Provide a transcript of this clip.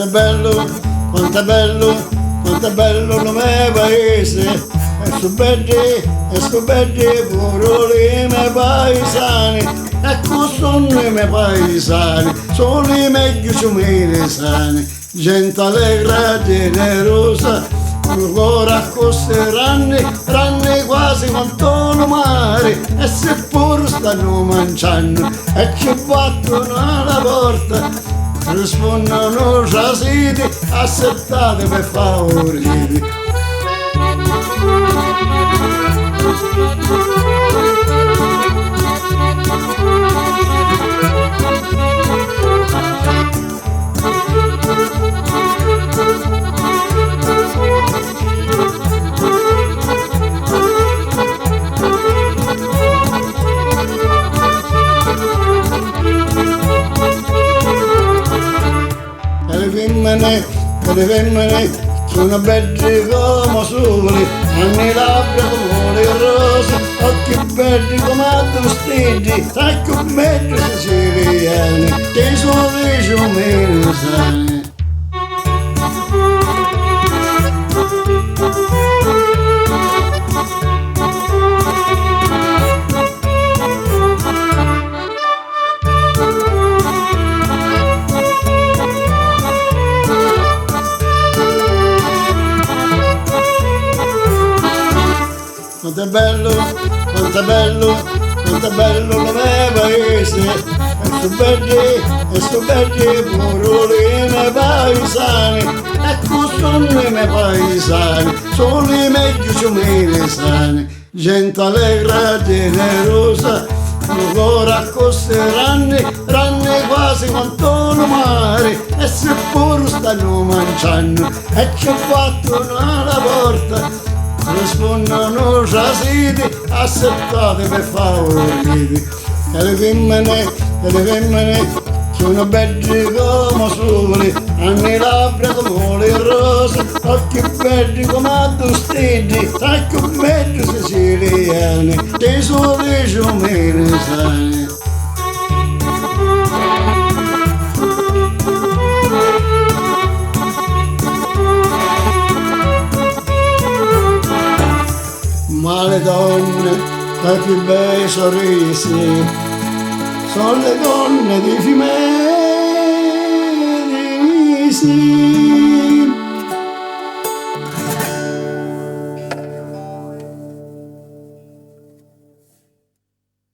quanto è bello il mio paese, e sto belli pure i miei paesani, ecco sono i miei paesani, sono i meglio ciumini sani, gente allegra, generosa, ancora ranni quasi quanto il mare, e seppur stanno mangiando, e ci battono alla porta, rispondono trasiti, accettate per favoriti. Le femmine sono belle come soli, hanno i labbra come le rose, occhi belli come adustini, sai che belli siciliani, che sono i ciumini sani. Quanto è bello il mio paese, e sto belli pure i miei paesani, ecco sono i miei paesani, sono i meglio ciumini sani, gente allegra, generosa, ancora ranni quasi quanto il mare, e seppur stanno mangiando, e ci battono alla porta, rispondono trasiti, accettate per favoriti. E le femmine sono belle come soli, hanno i labbra come le rose, occhi belli come adustini, sai che belli siciliani, che sono i ciumini sani. Ma le donne dai più bei sorrisi sono le donne dei fiumeni visi.